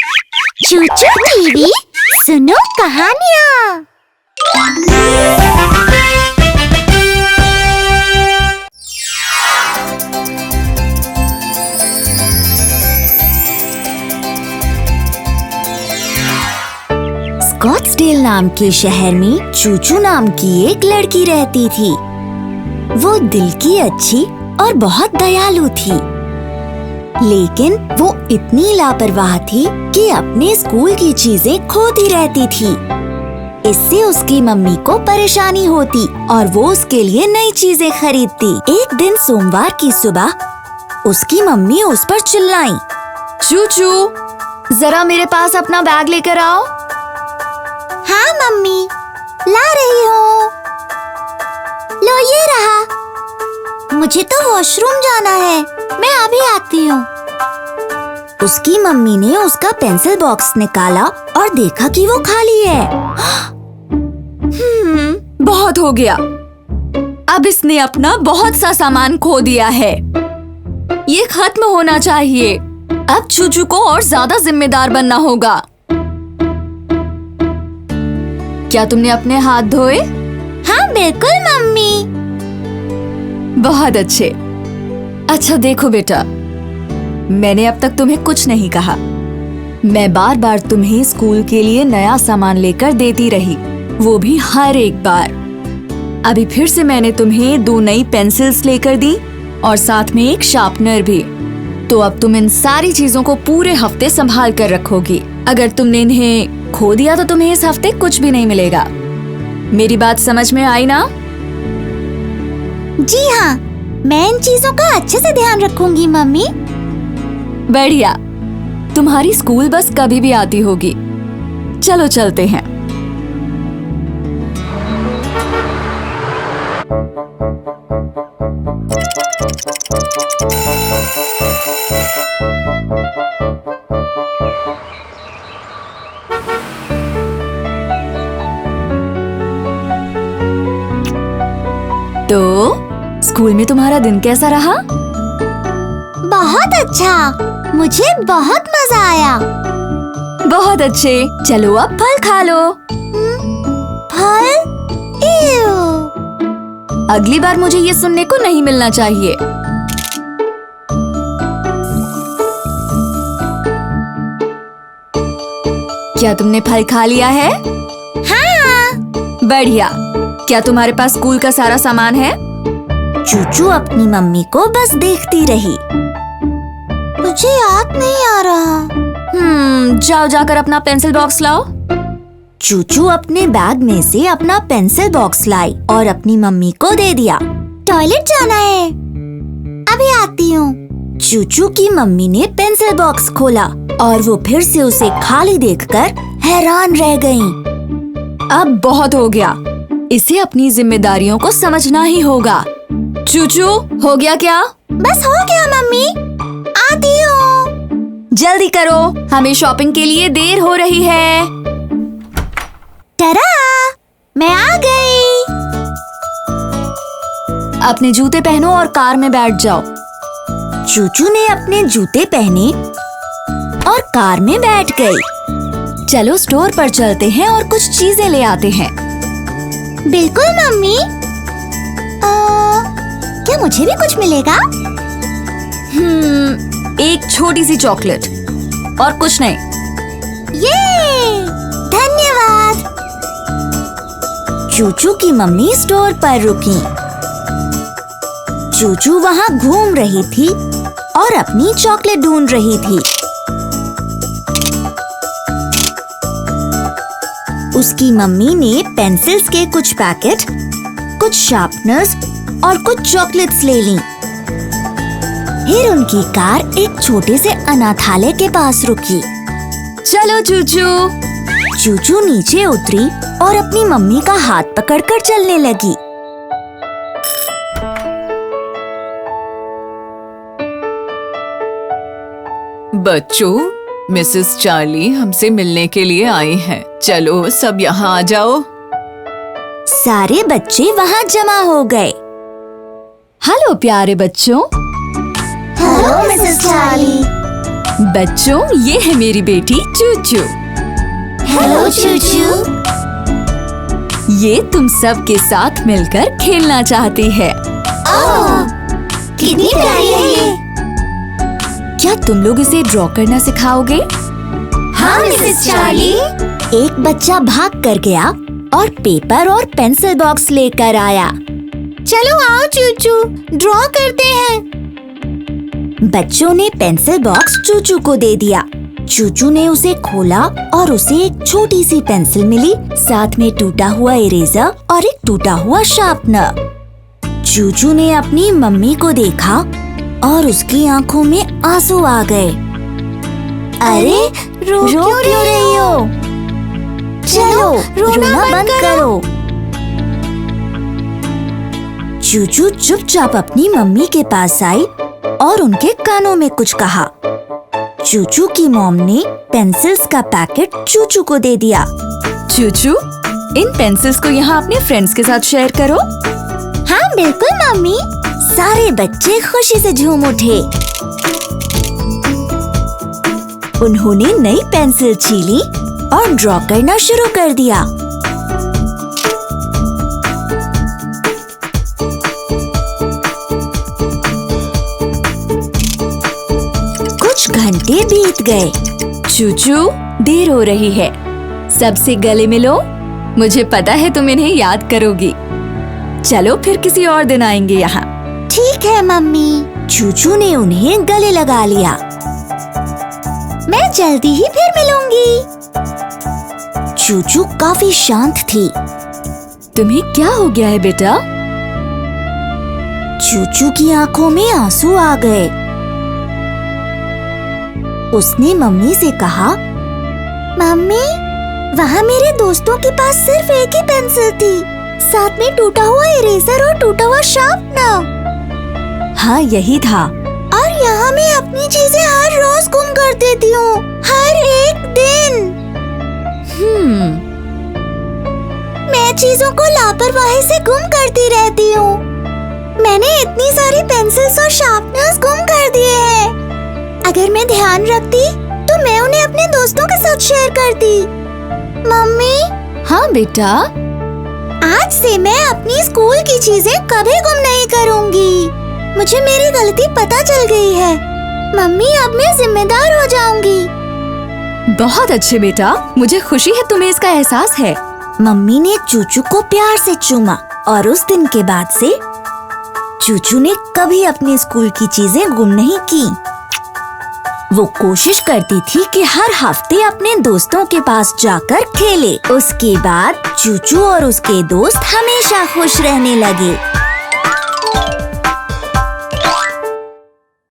चूचू TV सुनो कहानियाँ। Scottsdale नाम के शहर में चूचू नाम की एक लड़की रहती थी। वो दिल की अच्छी और बहुत दयालु थी, लेकिन वो इतनी लापरवाह थी कि अपने स्कूल की चीजें खोती रहती थी। इससे उसकी मम्मी को परेशानी होती और वो उसके लिए नई चीजें खरीदती। एक दिन सोमवार की सुबह उसकी मम्मी उस पर चिल्लाई, चूचू, जरा मेरे पास अपना बैग लेकर आओ। हाँ मम्मी, ला रही हूँ। लो ये रहा। मुझे तो वॉशरूम जाना है, मैं अभी आती हूँ। उसकी मम्मी ने उसका पेंसिल बॉक्स निकाला और देखा कि वो खाली है। बहुत हो गया। अब इसने अपना बहुत सा सामान खो दिया है। ये खत्म होना चाहिए। अब चूचू को और ज्यादा जिम्मेदार बनना होगा। क्या तुमने अपने हाथ धोए? हाँ बिल्कुल मम्मी। बहुत अच्छे। अच्छा देखो बेटा, मैंने अब तक तुम्हें कुछ नहीं कहा। मैं बार बार तुम्हें स्कूल के लिए नया सामान लेकर देती रही, वो भी हर एक बार। अभी फिर से मैंने तुम्हें 2 नई पेंसिल्स लेकर दी और साथ में एक शार्पनर भी। तो अब तुम इन सारी चीजों को पूरे हफ्ते संभाल कर रखोगी। अगर तुमने इन्हें खो दिया तो तुम्हें इस हफ्ते कुछ भी नहीं मिलेगा। मेरी बात समझ में आई ना? जी हाँ, मैं इन चीजों का अच्छे से ध्यान रखूंगी मम्मी। बढ़िया। तुम्हारी स्कूल बस कभी भी आती होगी। चलो चलते हैं। तो स्कूल में तुम्हारा दिन कैसा रहा? बहुत अच्छा, मुझे बहुत मजा आया। बहुत अच्छे। चलो अब फल खा लो। फल? इव। अगली बार मुझे ये सुनने को नहीं मिलना चाहिए। क्या तुमने फल खा लिया है? हाँ। बढ़िया। क्या तुम्हारे पास स्कूल का सारा सामान है? चूचू अपनी मम्मी को बस देखती रही। मुझे याद नहीं आ रहा। जाओ जाकर अपना पेंसिल बॉक्स लाओ। चूचू अपने बैग में से अपना पेंसिल बॉक्स लाई और अपनी मम्मी को दे दिया। टॉयलेट जाना है, अभी आती हूँ। चूचू की मम्मी ने पेंसिल बॉक्स खोला और वो फिर से उसे खाली देखकर हैरान रह गईं। अब बहुत हो गया। इसे अपनी जिम्मेदारियों को समझना ही होगा। चूचू, हो गया क्या? बस हो गया मम्मी, आती हूँ। जल्दी करो, हमें शॉपिंग के लिए देर हो रही है। टरा, मैं आ गई। अपने जूते पहनो और कार में बैठ जाओ। चूचू ने अपने जूते पहने और कार में बैठ गई। चलो स्टोर पर चलते हैं और कुछ चीजें ले आते हैं। बिल्कुल मम्मी। क्या मुझे भी कुछ मिलेगा? एक छोटी सी चॉकलेट और कुछ नहीं। ये धन्यवाद। चूचू की मम्मी स्टोर पर रुकी। चूचू वहाँ घूम रही थी और अपनी चॉकलेट ढूंढ रही थी। उसकी मम्मी ने पेंसिल्स के कुछ पैकेट, कुछ शार्पनर्स और कुछ चॉकलेट्स ले लीं। फिर उनकी कार एक छोटे से अनाथालय के पास रुकी। चलो चूचू। चूचू नीचे उतरी और अपनी मम्मी का हाथ पकड़कर चलने लगी। बच्चों, मिसेस चार्ली हमसे मिलने के लिए आई हैं। चलो सब यहाँ आ जाओ। सारे बच्चे वहाँ जमा हो गए। हेलो प्यारे बच्चों। Hello Mrs Charlie. बच्चों, ये है मेरी बेटी चूचू। हेलो चूचू। ये तुम सब के साथ मिलकर खेलना चाहती है। ओह, कितनी प्यारी है ये। क्या तुम लोग इसे ड्रॉ करना सिखाओगे? हाँ मिसेस चार्ली। एक बच्चा भाग कर गया और पेपर और पेंसिल बॉक्स लेकर आया। चलो आओ चूचू, ड्रॉ करते हैं। बच्चों ने पेंसिल बॉक्स चूचू को दे दिया। चूचू ने उसे खोला और उसे एक छोटी सी पेंसिल मिली, साथ में टूटा हुआ इरेजर और एक टूटा हुआ शार्पनर। चूचू ने अपनी मम्मी को देखा और उसकी आंखों में आंसू आ गए। अरे रो क्यों रही हो? चलो रोना बंद करो। चूचू चुपचाप अपनी मम्मी के पास आई और उनके कानों में कुछ कहा। चूचू की मॉम ने पेंसिल्स का पैकेट चूचू को दे दिया। चूचू, इन पेंसिल्स को यहाँ अपने फ्रेंड्स के साथ शेयर करो। हाँ बिल्कुल मम्मी। सारे बच्चे खुशी से झूम उठे। उन्होंने नई पेंसिल छीली और ड्रॉ करना शुरू कर दिया। कुछ घंटे बीत गए। चूचू, देर हो रही है, सबसे गले मिलो। मुझे पता है तुम इन्हें याद करोगी। चलो फिर किसी और दिन आएंगे यहाँ। ठीक है मम्मी। चूचू ने उन्हें गले लगा लिया। मैं जल्दी ही फिर मिलूंगी। चूचू काफी शांत थी। तुम्हें क्या हो गया है बेटा? चूचू की आंखों में आंसू आ गए। उसने मम्मी से कहा, मम्मी, वहाँ मेरे दोस्तों के पास सिर्फ एक ही पेंसिल थी, साथ में टूटा हुआ इरेजर और टूटा हुआ शार्पनर। हाँ, यही था। और यहाँ मैं अपनी चीजें हर रोज गुम कर देती हूँ, हर एक दिन। मैं चीजों को लापरवाही से गुम करती रहती हूँ। मैंने इतनी सारी पेंसिल्स और शार्पनर्स गुम कर दिए हैं। अगर मैं ध्यान रखती तो मैं उन्हें अपने दोस्तों के साथ शेयर करती। मम्मी। हाँ बेटा। आज से मैं अपनी स्कूल की चीजें कभी गुम नहीं करूँगी। मुझे मेरी गलती पता चल गई है। मम्मी, अब मैं जिम्मेदार हो जाऊंगी। बहुत अच्छे बेटा, मुझे खुशी है तुम्हें इसका एहसास है। मम्मी ने चूचू को प्यार से चूमा और उस दिन के बाद से चूचू ने कभी अपने स्कूल की चीजें गुम नहीं की। वो कोशिश करती थी कि हर हफ्ते अपने दोस्तों के पास जाकर खेले। उसके बाद चूचू और उसके दोस्त हमेशा खुश रहने लगे।